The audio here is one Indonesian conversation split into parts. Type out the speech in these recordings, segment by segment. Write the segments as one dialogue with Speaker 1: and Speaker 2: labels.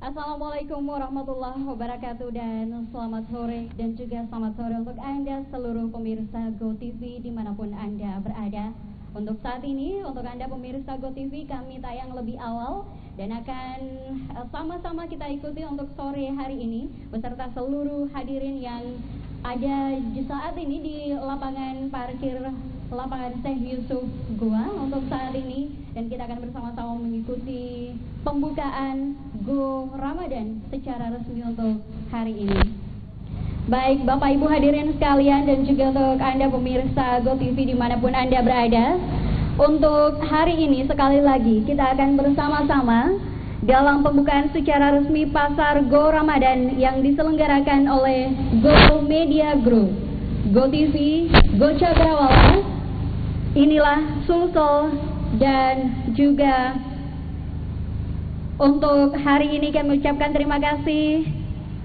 Speaker 1: Assalamualaikum warahmatullahi wabarakatuh dan selamat sore dan juga selamat sore untuk Anda seluruh pemirsa GoTV dimanapun Anda berada. Untuk saat ini, untuk Anda pemirsa GoTV kami tayang lebih awal dan akan sama-sama kita ikuti untuk sore hari ini beserta seluruh hadirin yang ada di saat ini di lapangan parkir lapangan Syekh Yusuf Goa untuk saat ini, dan kita akan bersama-sama mengikuti pembukaan Go Ramadan secara resmi untuk hari ini. Baik Bapak Ibu hadirin sekalian dan juga untuk Anda pemirsa GoTV dimanapun Anda berada, untuk hari ini sekali lagi kita akan bersama-sama dalam pembukaan secara resmi Pasar Go Ramadan yang diselenggarakan oleh Go Media Group, GoTV, Go Cakrawala. Inilah Sulsel dan juga untuk hari ini kami ucapkan terima kasih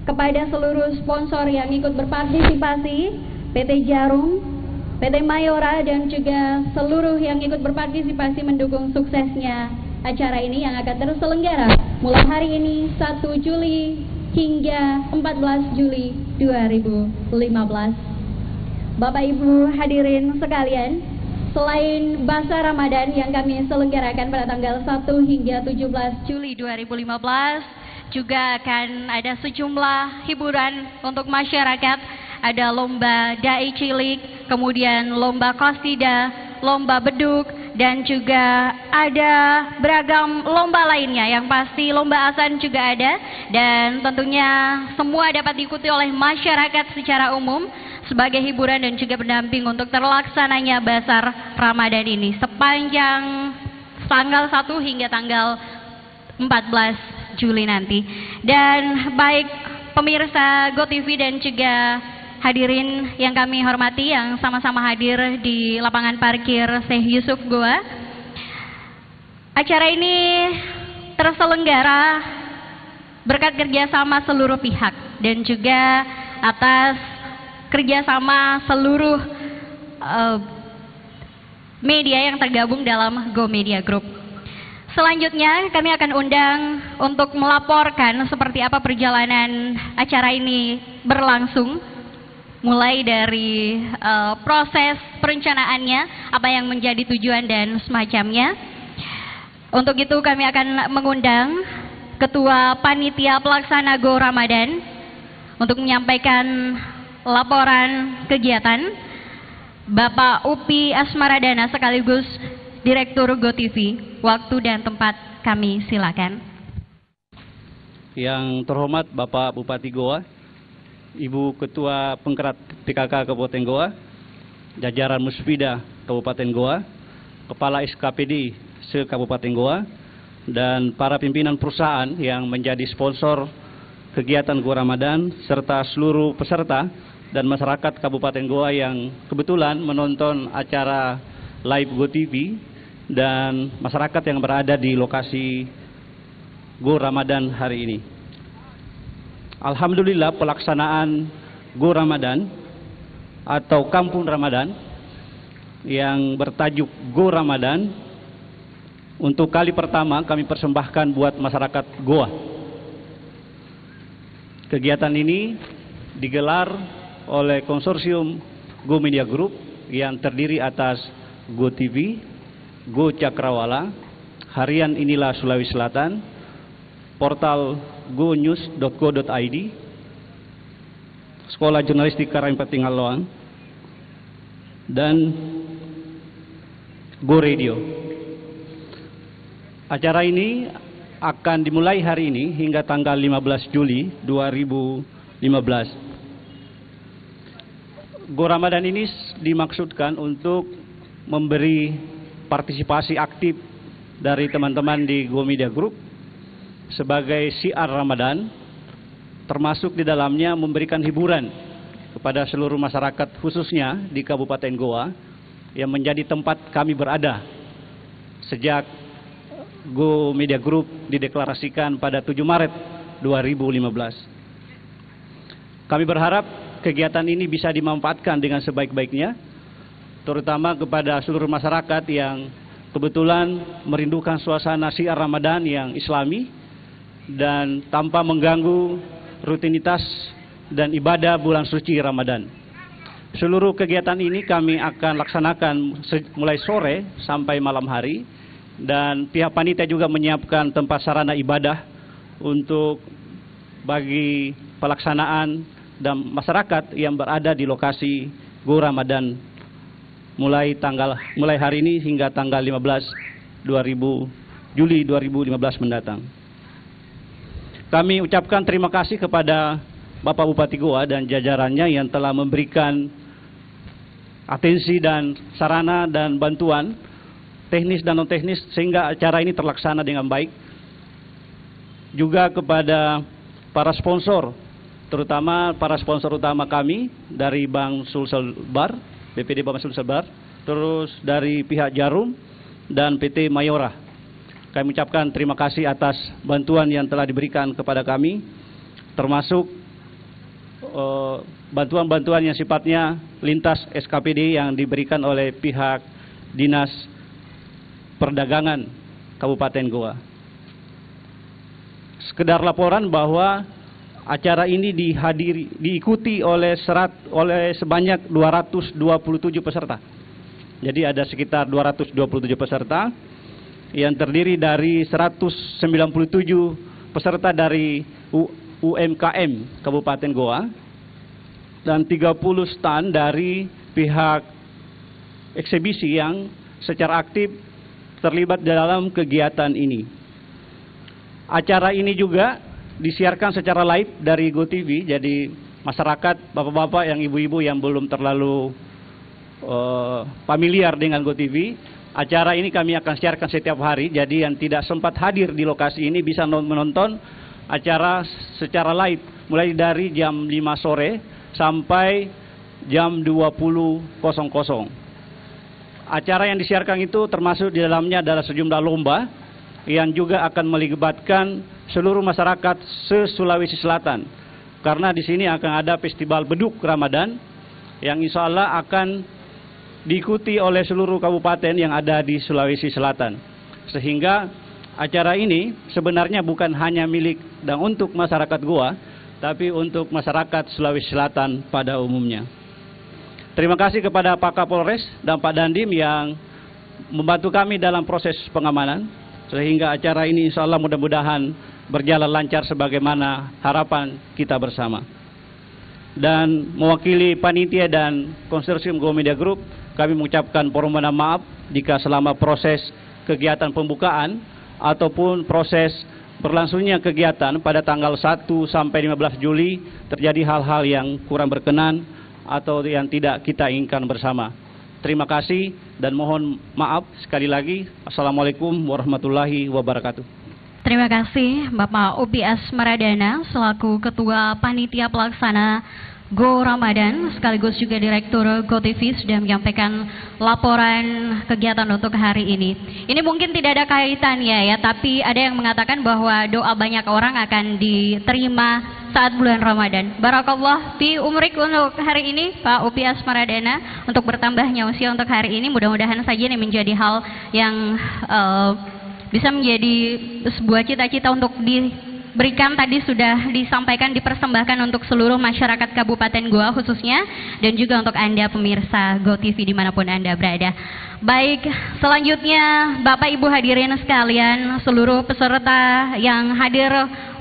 Speaker 1: kepada seluruh sponsor yang ikut berpartisipasi, PT Jarum, PT Mayora, dan juga seluruh yang ikut berpartisipasi mendukung suksesnya acara ini yang akan terselenggara mulai hari ini 1 Juli hingga 14 Juli 2015. Bapak Ibu hadirin sekalian, selain Basar Ramadan yang kami selenggarakan pada tanggal 1 hingga 17 Juli 2015, juga akan ada sejumlah hiburan untuk masyarakat. Ada lomba dai cilik, kemudian lomba qasida, lomba beduk, dan juga ada beragam lomba lainnya. Yang pasti lomba azan juga ada, dan tentunya semua dapat diikuti oleh masyarakat secara umum sebagai hiburan dan juga pendamping untuk terlaksananya Basar Ramadan ini sepanjang tanggal 1 hingga tanggal 14 Juli nanti. Dan baik pemirsa GoTV dan juga hadirin yang kami hormati yang sama-sama hadir di lapangan parkir Syekh Yusuf Goa, acara ini terselenggara berkat kerjasama seluruh pihak dan juga atas kerjasama seluruh media yang tergabung dalam Go Media Group. Selanjutnya kami akan undang untuk melaporkan seperti apa perjalanan acara ini berlangsung, mulai dari proses perencanaannya, apa yang menjadi tujuan dan semacamnya. Untuk itu kami akan mengundang Ketua Panitia Pelaksana Go Ramadan untuk menyampaikan laporan kegiatan, Bapak Upi Asmaradana sekaligus Direktur GoTV. Waktu dan tempat kami silakan.
Speaker 2: Yang terhormat Bapak Bupati Goa, Ibu Ketua Penggerak PKK Kabupaten Goa, jajaran Musfida Kabupaten Goa, Kepala SKPD se-Kabupaten Goa, dan para pimpinan perusahaan yang menjadi sponsor kegiatan Go Ramadan, serta seluruh peserta dan masyarakat Kabupaten Goa yang kebetulan menonton acara live GoTV, dan masyarakat yang berada di lokasi Go Ramadan hari ini. Alhamdulillah, pelaksanaan Go Ramadan atau Kampung Ramadan yang bertajuk Go Ramadan untuk kali pertama kami persembahkan buat masyarakat Goa. Kegiatan ini digelar oleh konsorsium Go Media Group yang terdiri atas GoTV, Go Cakrawala, Harian Inilah Sulawesi Selatan, portal gonews.go.id, Sekolah Jurnalistik Karampet Tinggal, dan Go Radio. Acara ini akan dimulai hari ini hingga tanggal 15 Juli 2015. Go Ramadan ini dimaksudkan untuk memberi partisipasi aktif dari teman-teman di Go Media Group sebagai syiar Ramadan, termasuk di dalamnya memberikan hiburan kepada seluruh masyarakat khususnya di Kabupaten Goa yang menjadi tempat kami berada sejak Go Media Group dideklarasikan pada 7 Maret 2015. Kami berharap kegiatan ini bisa dimanfaatkan dengan sebaik-baiknya, terutama kepada seluruh masyarakat yang kebetulan merindukan suasana syiar Ramadan yang islami, dan tanpa mengganggu rutinitas dan ibadah bulan suci Ramadan. Seluruh kegiatan ini kami akan laksanakan mulai sore sampai malam hari, dan pihak panitia juga menyiapkan tempat sarana ibadah untuk bagi pelaksanaan dan masyarakat yang berada di lokasi Go Ramadan mulai hari ini hingga tanggal 15 Juli 2015 mendatang. Kami ucapkan terima kasih kepada Bapak Bupati Goa dan jajarannya yang telah memberikan atensi dan sarana dan bantuan teknis dan non teknis sehingga acara ini terlaksana dengan baik. Juga kepada para sponsor, terutama para sponsor utama kami dari Bank Sulsel Bar, BPD Bank Sulsel Bar, terus dari pihak Jarum dan PT Mayora. Kami ucapkan terima kasih atas bantuan yang telah diberikan kepada kami, termasuk bantuan-bantuan yang sifatnya lintas SKPD yang diberikan oleh pihak Dinas Perdagangan Kabupaten Goa. Sekedar laporan bahwa acara ini diikuti oleh sebanyak 227 peserta. Jadi ada sekitar 227 peserta yang terdiri dari 197 peserta dari UMKM Kabupaten Goa dan 30 stand dari pihak eksibisi yang secara aktif terlibat dalam kegiatan ini. Acara ini juga disiarkan secara live dari GoTV, jadi masyarakat, bapak-bapak, yang ibu-ibu yang belum terlalu familiar dengan GoTV, acara ini kami akan siarkan setiap hari, jadi yang tidak sempat hadir di lokasi ini bisa menonton acara secara live mulai dari jam 5 sore sampai jam 20.00. Acara yang disiarkan itu termasuk di dalamnya adalah sejumlah lomba yang juga akan melibatkan seluruh masyarakat se-Sulawesi Selatan. Karena di sini akan ada festival beduk Ramadan yang insya Allah akan diikuti oleh seluruh kabupaten yang ada di Sulawesi Selatan. Sehingga acara ini sebenarnya bukan hanya milik dan untuk masyarakat Goa, tapi untuk masyarakat Sulawesi Selatan pada umumnya. Terima kasih kepada Pak Kapolres dan Pak Dandim yang membantu kami dalam proses pengamanan, sehingga acara ini insya Allah mudah-mudahan berjalan lancar sebagaimana harapan kita bersama. Dan mewakili panitia dan konsorsium Go Media Group, kami mengucapkan permohonan maaf jika selama proses kegiatan pembukaan ataupun proses berlangsungnya kegiatan pada tanggal 1 sampai 15 Juli terjadi hal-hal yang kurang berkenan atau yang tidak kita inginkan bersama. Terima kasih dan mohon maaf sekali lagi. Assalamualaikum warahmatullahi wabarakatuh.
Speaker 1: Terima kasih Bapak Upi Asmaradana selaku Ketua Panitia Pelaksana Go Ramadan sekaligus juga Direktur GoTV sudah menyampaikan laporan kegiatan untuk hari ini. Ini mungkin tidak ada kaitannya ya, tapi ada yang mengatakan bahwa doa banyak orang akan diterima saat bulan Ramadan. Barakallah fi umrik untuk hari ini Pak Upi Asmaradana untuk bertambahnya usia untuk hari ini. Mudah-mudahan saja ini menjadi hal yang bisa menjadi sebuah cita-cita untuk diberikan, tadi sudah disampaikan, dipersembahkan untuk seluruh masyarakat Kabupaten Goa khususnya, dan juga untuk Anda pemirsa GoTV dimanapun Anda berada. Baik, selanjutnya Bapak Ibu hadirin sekalian, seluruh peserta yang hadir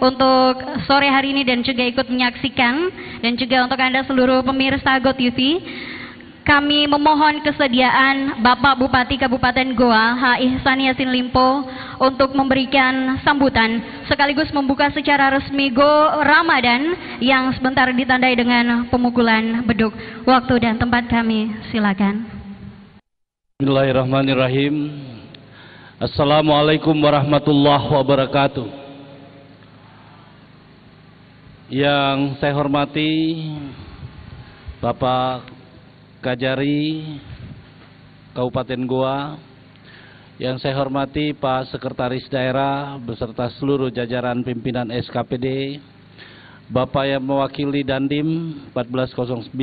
Speaker 1: untuk sore hari ini dan juga ikut menyaksikan, dan juga untuk Anda seluruh pemirsa GoTV, kami memohon kesediaan Bapak Bupati Kabupaten Goa, H. Ihsan Yasin Limpo, untuk memberikan sambutan sekaligus membuka secara resmi Go Ramadan yang sebentar ditandai dengan pemukulan beduk. Waktu dan tempat kami silakan.
Speaker 3: Bismillahirrahmanirrahim. Assalamualaikum warahmatullahi wabarakatuh. Yang saya hormati Bapak Kajari Kabupaten Goa, yang saya hormati Pak Sekretaris Daerah beserta seluruh jajaran pimpinan SKPD, Bapak yang mewakili Dandim 1409,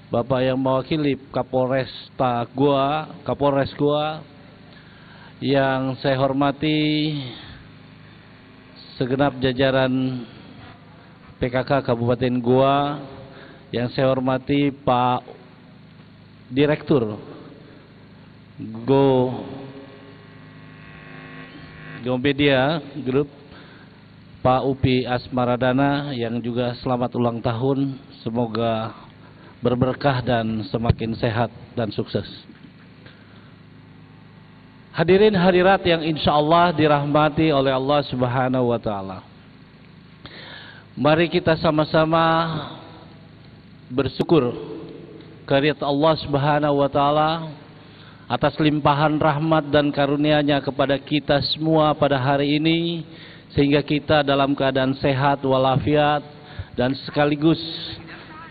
Speaker 3: Bapak yang mewakili Kapolres Goa, yang saya hormati segenap jajaran PKK Kabupaten Goa, yang saya hormati Pak Direktur Gomedia Group, Pak Upi Asmaradana, yang juga selamat ulang tahun, semoga berberkah dan semakin sehat dan sukses. Hadirin hadirat yang insya Allah dirahmati oleh Allah Subhanahu wa Ta'ala, mari kita sama-sama bersyukur kehadirat Allah Subhanahu wa Ta'ala atas limpahan rahmat dan karunia-Nya kepada kita semua pada hari ini, sehingga kita dalam keadaan sehat walafiat dan sekaligus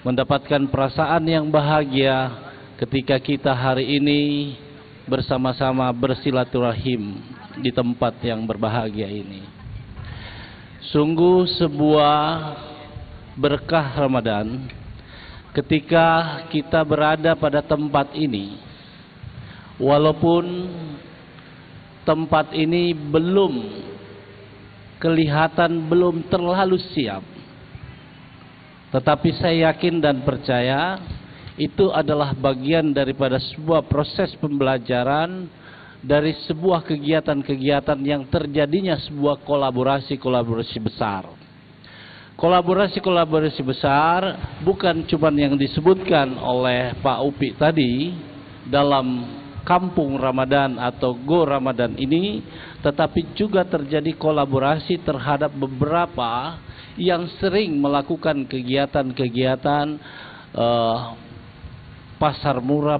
Speaker 3: mendapatkan perasaan yang bahagia ketika kita hari ini bersama-sama bersilaturahim di tempat yang berbahagia ini. Sungguh sebuah berkah Ramadan ketika kita berada pada tempat ini, walaupun tempat ini belum kelihatan, belum terlalu siap, tetapi saya yakin dan percaya itu adalah bagian daripada sebuah proses pembelajaran, dari sebuah kegiatan-kegiatan yang terjadinya sebuah kolaborasi besar. Kolaborasi besar bukan cuma yang disebutkan oleh Pak Upi tadi dalam Kampung Ramadan atau Go Ramadan ini, tetapi juga terjadi kolaborasi terhadap beberapa yang sering melakukan kegiatan-kegiatan pasar murah,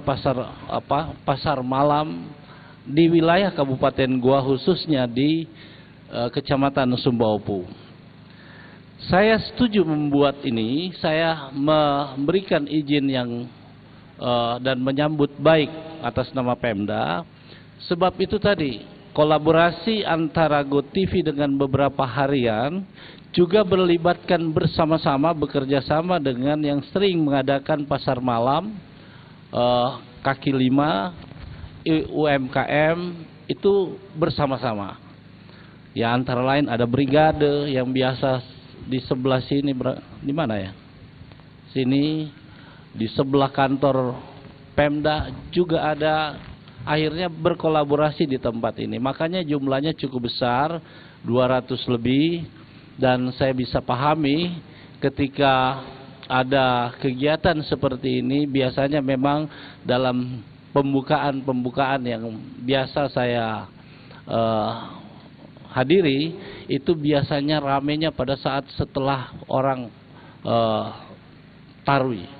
Speaker 3: pasar malam di wilayah Kabupaten Goa, khususnya di Kecamatan Sumbaupu. Saya setuju membuat ini, saya memberikan izin yang dan menyambut baik atas nama Pemda, sebab itu tadi kolaborasi antara GoTV dengan beberapa harian juga berlibatkan bersama-sama, bekerja sama dengan yang sering mengadakan pasar malam, kaki lima, UMKM itu bersama-sama. Ya, antara lain ada brigade yang biasa di sebelah sini, di mana ya? Sini di sebelah kantor Pemda juga ada, akhirnya berkolaborasi di tempat ini. Makanya jumlahnya cukup besar, 200 lebih, dan saya bisa pahami ketika ada kegiatan seperti ini, biasanya memang dalam pembukaan yang biasa saya hadiri, itu biasanya ramenya pada saat setelah orang tarwi.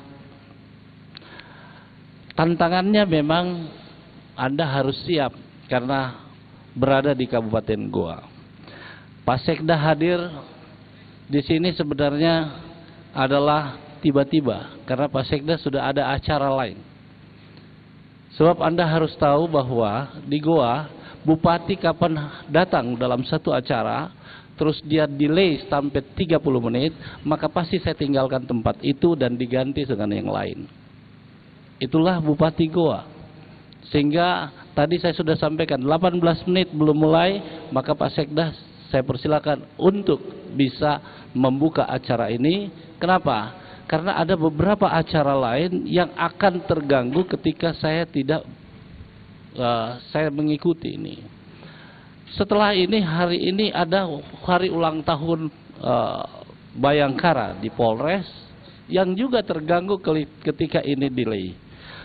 Speaker 3: Tantangannya memang Anda harus siap karena berada di Kabupaten Goa. Pak Sekda hadir di sini sebenarnya adalah tiba-tiba, karena Pak Sekda sudah ada acara lain. Sebab Anda harus tahu bahwa di Goa, Bupati kapan datang dalam satu acara, terus dia delay sampai 30 menit, maka pasti saya tinggalkan tempat itu dan diganti dengan yang lain. Itulah Bupati Goa. Sehingga tadi saya sudah sampaikan 18 menit belum mulai, maka Pak Sekda saya persilakan untuk bisa membuka acara ini. Kenapa? Karena ada beberapa acara lain yang akan terganggu ketika saya tidak saya mengikuti ini. Setelah ini, hari ini ada hari ulang tahun Bayangkara di Polres yang juga terganggu ketika ini delay.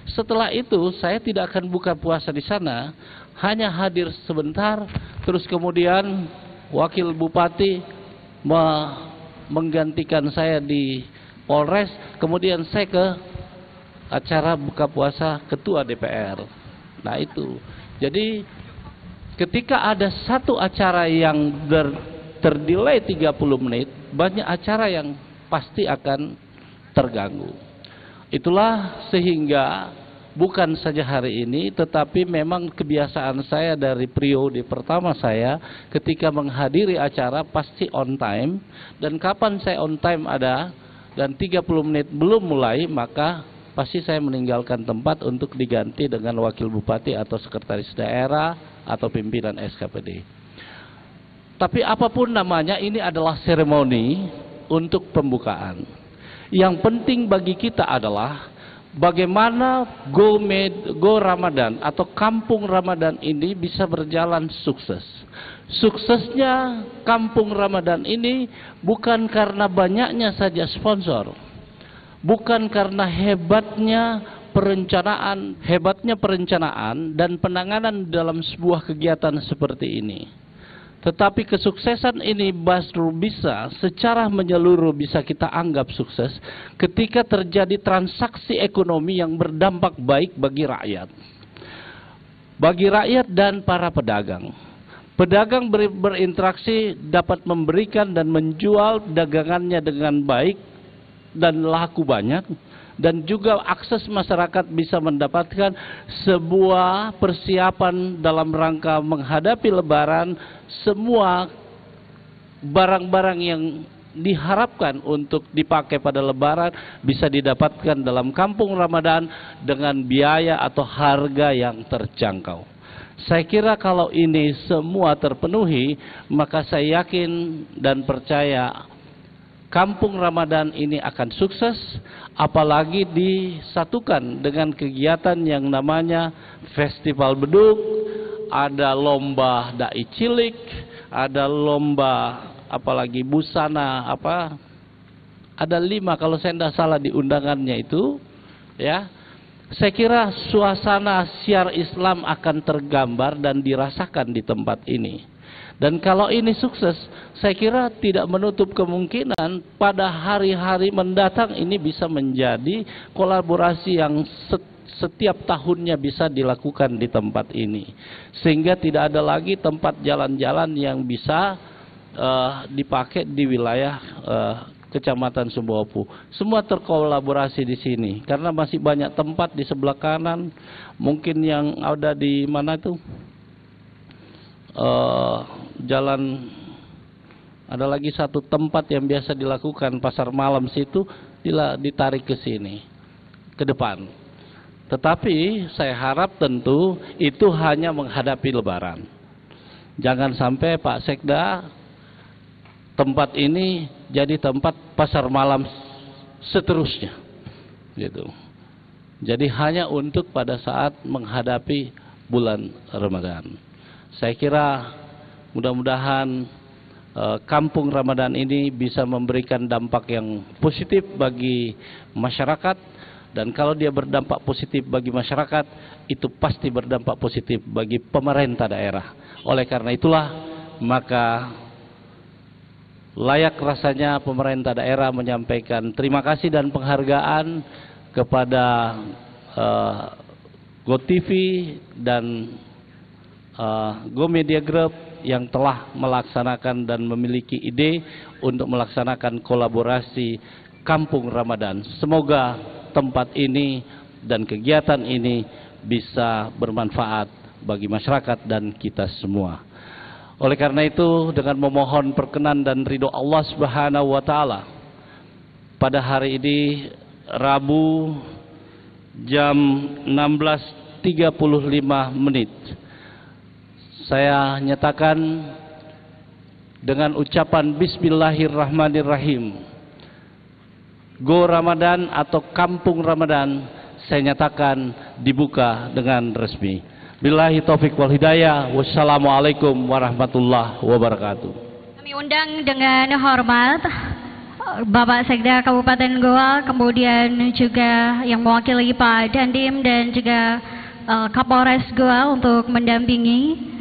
Speaker 3: Setelah itu saya tidak akan buka puasa di sana, hanya hadir sebentar, terus kemudian wakil bupati menggantikan saya di Polres, kemudian saya ke acara buka puasa ketua DPR. Nah itu, jadi ketika ada satu acara yang terdelay 30 menit, banyak acara yang pasti akan terganggu. Itulah sehingga bukan saja hari ini, tetapi memang kebiasaan saya dari periode pertama saya, ketika menghadiri acara pasti on time, dan kapan saya on time ada dan 30 menit belum mulai, maka pasti saya meninggalkan tempat untuk diganti dengan wakil bupati atau sekretaris daerah atau pimpinan SKPD. Tapi apapun namanya, ini adalah seremoni untuk pembukaan. Yang penting bagi kita adalah bagaimana Go Ramadan atau Kampung Ramadan ini bisa berjalan sukses. Suksesnya Kampung Ramadan ini bukan karena banyaknya saja sponsor, bukan karena hebatnya perencanaan dan penanganan dalam sebuah kegiatan seperti ini. Tetapi kesuksesan ini baru bisa secara menyeluruh bisa kita anggap sukses ketika terjadi transaksi ekonomi yang berdampak baik bagi rakyat. Bagi rakyat dan para pedagang. Pedagang berinteraksi dapat memberikan dan menjual dagangannya dengan baik dan laku banyak. Dan juga akses masyarakat bisa mendapatkan sebuah persiapan dalam rangka menghadapi Lebaran. Semua barang-barang yang diharapkan untuk dipakai pada Lebaran bisa didapatkan dalam Kampung Ramadan dengan biaya atau harga yang terjangkau. Saya kira kalau ini semua terpenuhi, maka saya yakin dan percaya Kampung Ramadan ini akan sukses, apalagi disatukan dengan kegiatan yang namanya Festival Beduk, ada lomba dai cilik, ada lomba apalagi busana ada 5 kalau saya tidak salah di undangannya itu, ya. Saya kira suasana syiar Islam akan tergambar dan dirasakan di tempat ini. Dan kalau ini sukses, saya kira tidak menutup kemungkinan pada hari-hari mendatang ini bisa menjadi kolaborasi yang setiap tahunnya bisa dilakukan di tempat ini. Sehingga tidak ada lagi tempat jalan-jalan yang bisa dipakai di wilayah Kecamatan Sumbawa. Semua terkolaborasi di sini. Karena masih banyak tempat di sebelah kanan, mungkin yang ada di mana itu? Jalan, ada lagi satu tempat yang biasa dilakukan pasar malam situ ditarik ke sini, ke depan. Tetapi saya harap tentu itu hanya menghadapi Lebaran. Jangan sampai Pak Sekda tempat ini jadi tempat pasar malam seterusnya, gitu. Jadi hanya untuk pada saat menghadapi bulan Ramadan. Saya kira mudah-mudahan Kampung Ramadan ini bisa memberikan dampak yang positif bagi masyarakat. Dan kalau dia berdampak positif bagi masyarakat, itu pasti berdampak positif bagi pemerintah daerah. Oleh karena itulah, maka layak rasanya pemerintah daerah menyampaikan terima kasih dan penghargaan kepada GoTV dan Go Media Group yang telah melaksanakan dan memiliki ide untuk melaksanakan kolaborasi Kampung Ramadan. Semoga tempat ini dan kegiatan ini bisa bermanfaat bagi masyarakat dan kita semua. Oleh karena itu, dengan memohon perkenan dan ridho Allah Subhanahu wa taala, pada hari ini Rabu jam 16.35 saya nyatakan dengan ucapan Bismillahirrahmanirrahim, Go Ramadan atau Kampung Ramadan saya nyatakan dibuka dengan resmi. Billahi taufik wal hidayah. Wassalamualaikum warahmatullahi wabarakatuh.
Speaker 1: Kami undang dengan hormat Bapak Sekda Kabupaten Goa, kemudian juga yang mewakili Pak Dandim dan juga Kapolres Goa untuk mendampingi.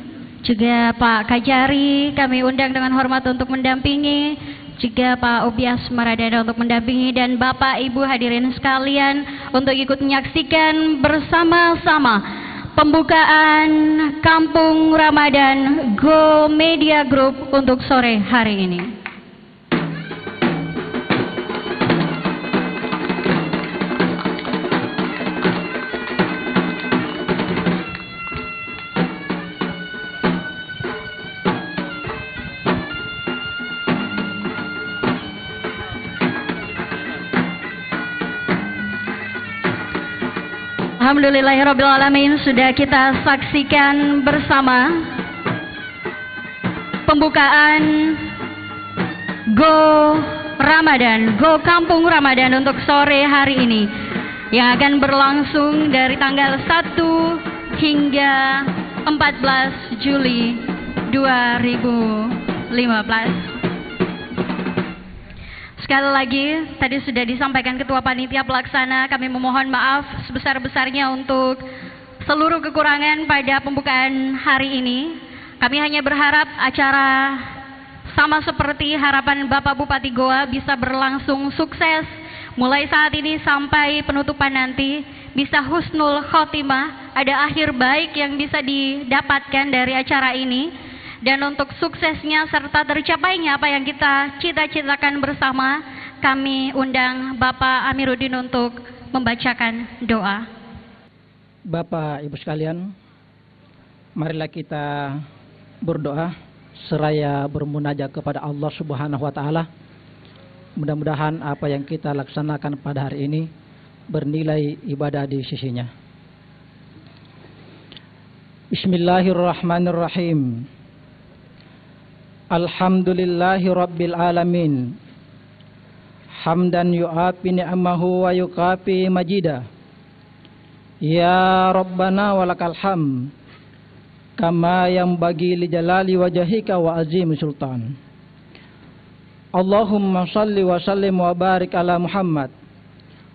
Speaker 1: Juga Pak Kajari kami undang dengan hormat untuk mendampingi, juga Pak Ubias Maradana untuk mendampingi, dan Bapak Ibu hadirin sekalian untuk ikut menyaksikan bersama-sama pembukaan Kampung Ramadan Go Media Group untuk sore hari ini. Alhamdulillahirrabbilalamin, sudah kita saksikan bersama pembukaan Go Ramadan, Go Kampung Ramadan untuk sore hari ini yang akan berlangsung dari tanggal 1 hingga 14 Juli 2015. Sekali lagi, tadi sudah disampaikan Ketua Panitia Pelaksana, kami memohon maaf sebesar-besarnya untuk seluruh kekurangan pada pembukaan hari ini. Kami hanya berharap acara sama seperti harapan Bapak Bupati Goa bisa berlangsung sukses mulai saat ini sampai penutupan nanti, bisa husnul khotimah, ada akhir baik yang bisa didapatkan dari acara ini. Dan untuk suksesnya serta tercapainya apa yang kita cita-citakan bersama, kami undang Bapak Amiruddin untuk membacakan doa.
Speaker 4: Bapak Ibu sekalian, marilah kita berdoa seraya bermunajat kepada Allah Subhanahu wa taala. Mudah-mudahan apa yang kita laksanakan pada hari ini bernilai ibadah di sisinya. Bismillahirrahmanirrahim. Alhamdulillahi Rabbil Alamin. Hamdan yu'afi ni'amahu wa yukafi majidah. Ya Rabbana walakal ham. Kama yang bagi li jalali wajahika wa azim sultan. Allahumma salli wa sallim wa barik ala Muhammad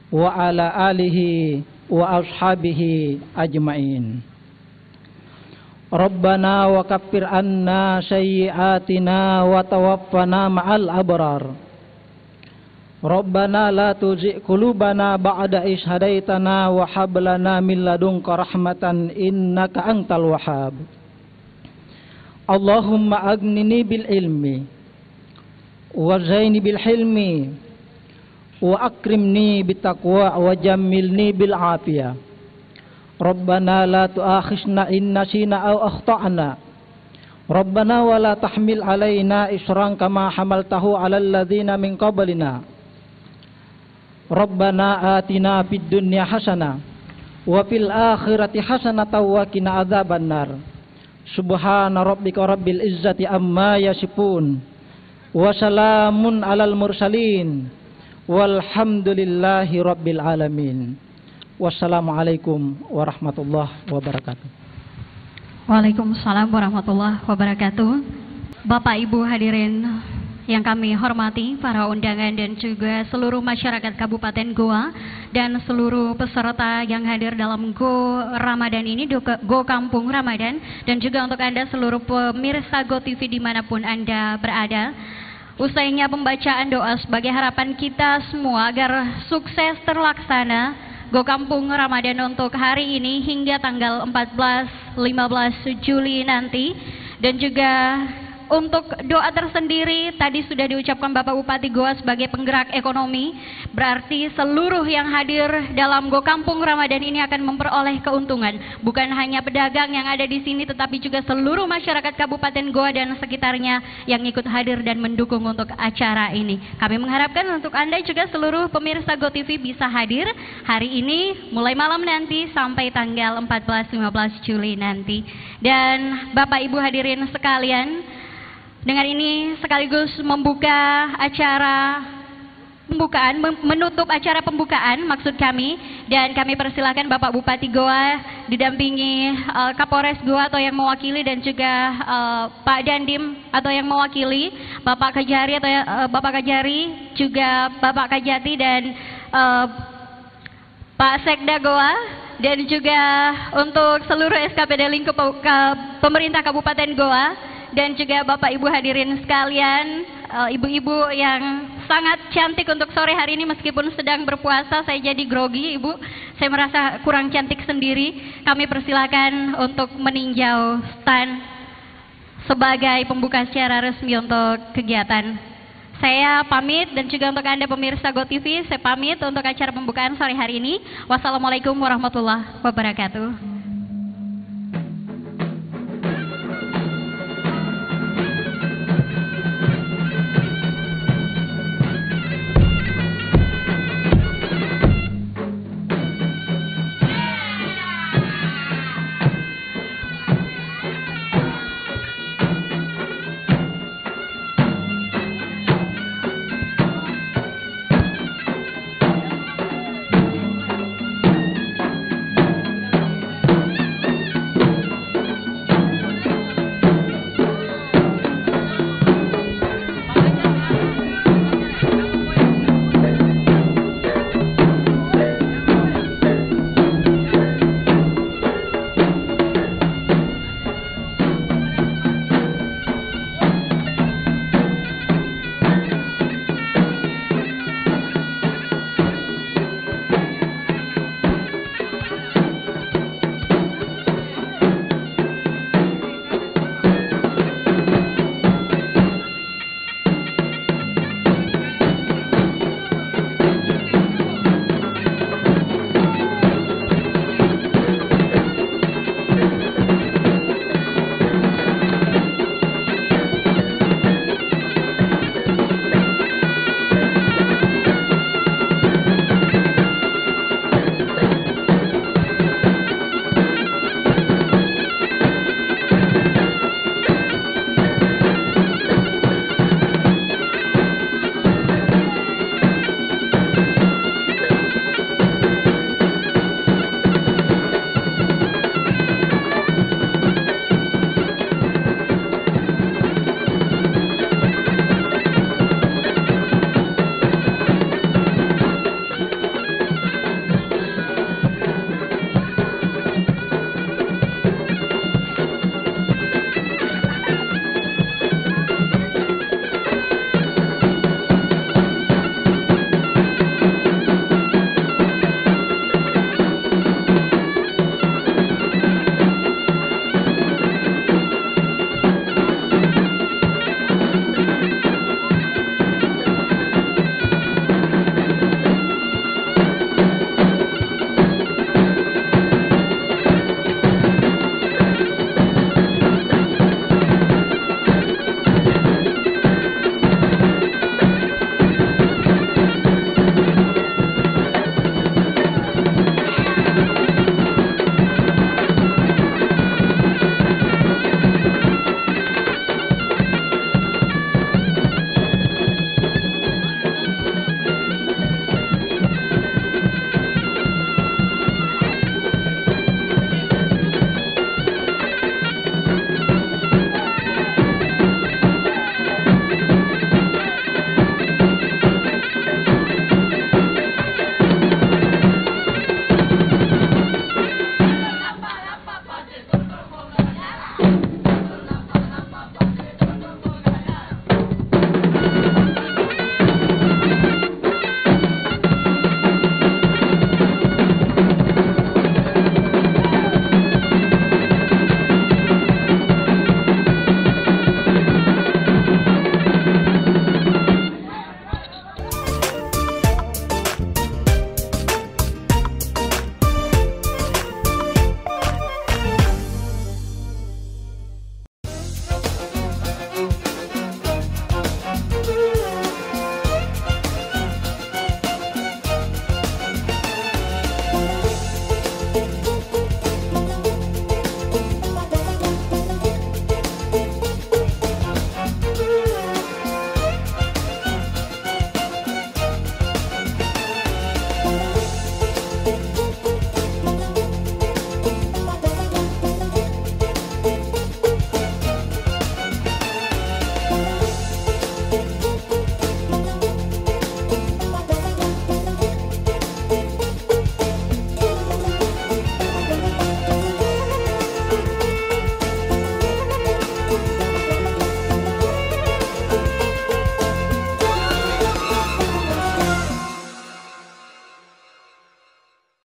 Speaker 4: wa ala alihi wa ashabihi ajmain. Rabbana wa kaffir anna sayyiatina wa tawaffana ma'al abrar. Rabbana la tuzigh qulubana ba'da idh hadaitana wa hab lana min ladunka rahmatan innaka antal wahhab. Allahumma aghnini bil ilmi wa zaini bil hilmi wa akrimni bit taqwa wa jammilni bil afiyah. Rabbana la tu'akhizna in nasina aw akhta'na. Rabbana wa la tahmil alaina isran kama hamaltahu 'alal ladzina min qablina. Rabbana atina fid dunya hasanah wa fil akhirati hasanatan wa qina adzabannar. Subhana rabbika rabbil izzati amma yasifun wa salamun 'alal mursalin walhamdulillahi rabbil alamin. Wassalamualaikum warahmatullahi wabarakatuh.
Speaker 1: Waalaikumsalam warahmatullahi wabarakatuh. Bapak Ibu hadirin yang kami hormati, para undangan dan juga seluruh masyarakat Kabupaten Goa dan seluruh peserta yang hadir dalam Go Ramadan ini, Go Kampung Ramadan, dan juga untuk Anda seluruh pemirsa Go TV dimanapun Anda berada. Usainya pembacaan doa sebagai harapan kita semua agar sukses terlaksana Go Kampung Ramadan untuk hari ini hingga tanggal 14-15 Juli nanti. Dan juga untuk doa tersendiri tadi sudah diucapkan Bapak Bupati Goa sebagai penggerak ekonomi. Berarti seluruh yang hadir dalam Go Kampung Ramadan ini akan memperoleh keuntungan. Bukan hanya pedagang yang ada di sini, tetapi juga seluruh masyarakat Kabupaten Goa dan sekitarnya yang ikut hadir dan mendukung untuk acara ini. Kami mengharapkan untuk Anda juga seluruh pemirsa Go TV bisa hadir hari ini mulai malam nanti sampai tanggal 14-15 Juli nanti. Dan Bapak Ibu hadirin sekalian, dengan ini sekaligus membuka acara pembukaan, menutup acara pembukaan maksud kami, dan kami persilakan Bapak Bupati Goa didampingi Kapolres Goa atau yang mewakili, dan juga Pak Dandim atau yang mewakili, Bapak Kajari atau Bapak Kajari, juga Bapak Kajati dan Pak Sekda Goa, dan juga untuk seluruh SKPD lingkup pemerintah Kabupaten Goa. Dan juga Bapak Ibu hadirin sekalian, ibu-ibu yang sangat cantik untuk sore hari ini meskipun sedang berpuasa. Saya jadi grogi, Ibu. Saya merasa kurang cantik sendiri. Kami persilakan untuk meninjau stand sebagai pembuka secara resmi untuk kegiatan. Saya pamit, dan juga untuk Anda pemirsa Go TV, saya pamit untuk acara pembukaan sore hari ini. Wassalamualaikum warahmatullahi wabarakatuh.